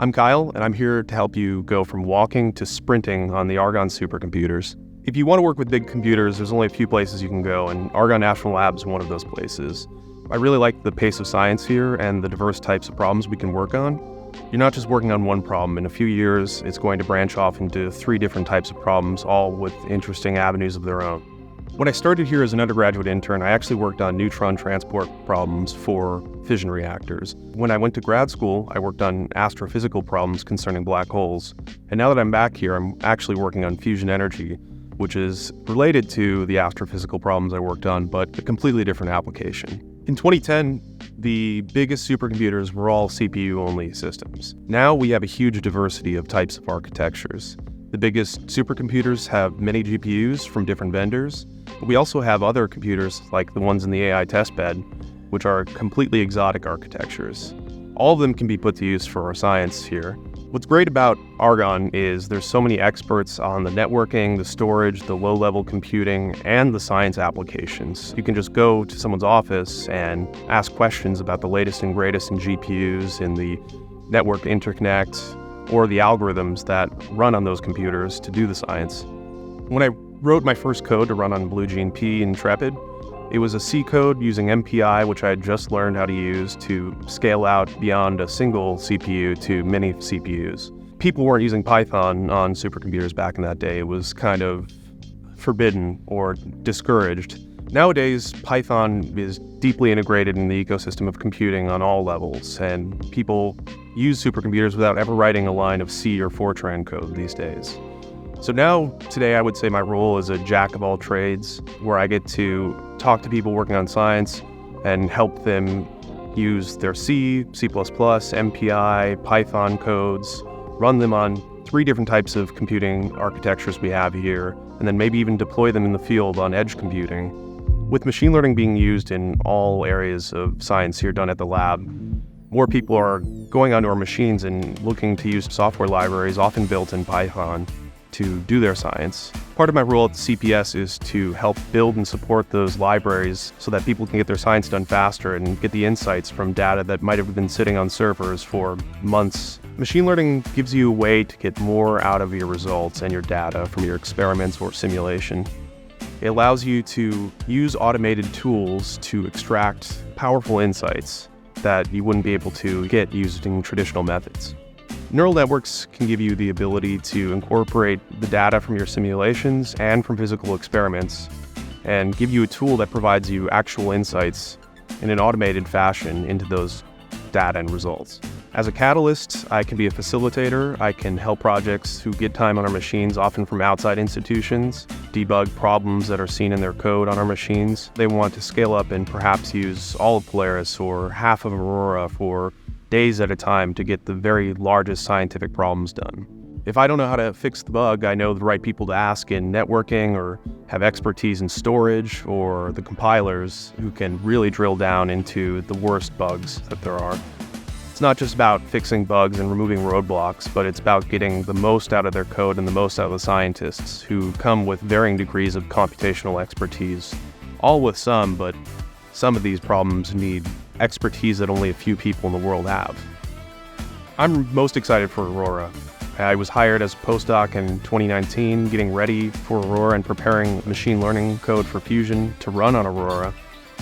I'm Kyle, and I'm here to help you go from walking to sprinting on the Argonne supercomputers. If you want to work with big computers, there's only a few places you can go, and Argonne National Lab is one of those places. I really like the pace of science here and the diverse types of problems we can work on. You're not just working on one problem. In a few years, it's going to branch off into 3 different types of problems, all with interesting avenues of their own. When I started here as an undergraduate intern, I actually worked on neutron transport problems for fission reactors. When I went to grad school, I worked on astrophysical problems concerning black holes. And now that I'm back here, I'm actually working on fusion energy, which is related to the astrophysical problems I worked on, but a completely different application. In 2010, the biggest supercomputers were all CPU-only systems. Now we have a huge diversity of types of architectures. The biggest supercomputers have many GPUs from different vendors, but we also have other computers like the ones in the AI testbed, which are completely exotic architectures. All of them can be put to use for our science here. What's great about Argonne is there's so many experts on the networking, the storage, the low-level computing, and the science applications. You can just go to someone's office and ask questions about the latest and greatest in GPUs, in the network interconnect, or the algorithms that run on those computers to do the science. When I wrote my first code to run on BlueGene in Intrepid, it was a C code using MPI, which I had just learned how to use to scale out beyond a single CPU to many CPUs. People weren't using Python on supercomputers back in that day. It was kind of forbidden or discouraged. Nowadays, Python is deeply integrated in the ecosystem of computing on all levels, and people use supercomputers without ever writing a line of C or Fortran code these days. So now, today, I would say my role is a jack of all trades, where I get to talk to people working on science and help them use their C, C++, MPI, Python codes, run them on 3 different types of computing architectures we have here, and then maybe even deploy them in the field on edge computing. With machine learning being used in all areas of science here done at the lab, more people are going onto our machines and looking to use software libraries, often built in Python, to do their science. Part of my role at the CPS is to help build and support those libraries so that people can get their science done faster and get the insights from data that might have been sitting on servers for months. Machine learning gives you a way to get more out of your results and your data from your experiments or simulation. It allows you to use automated tools to extract powerful insights that you wouldn't be able to get using traditional methods. Neural networks can give you the ability to incorporate the data from your simulations and from physical experiments and give you a tool that provides you actual insights in an automated fashion into those data and results. As a catalyst, I can be a facilitator. I can help projects who get time on our machines, often from outside institutions, debug problems that are seen in their code on our machines. They want to scale up and perhaps use all of Polaris or half of Aurora for days at a time to get the very largest scientific problems done. If I don't know how to fix the bug, I know the right people to ask in networking or have expertise in storage or the compilers who can really drill down into the worst bugs that there are. It's not just about fixing bugs and removing roadblocks, but it's about getting the most out of their code and the most out of the scientists who come with varying degrees of computational expertise. All with some, but some of these problems need expertise that only a few people in the world have. I'm most excited for Aurora. I was hired as a postdoc in 2019, getting ready for Aurora and preparing machine learning code for Fusion to run on Aurora.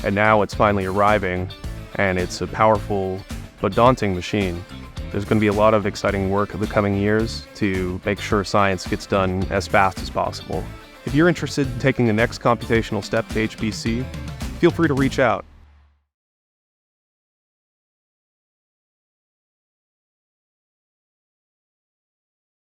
And now it's finally arriving, and it's a powerful but daunting machine. There's going to be a lot of exciting work in the coming years to make sure science gets done as fast as possible. If you're interested in taking the next computational step to HPC, feel free to reach out.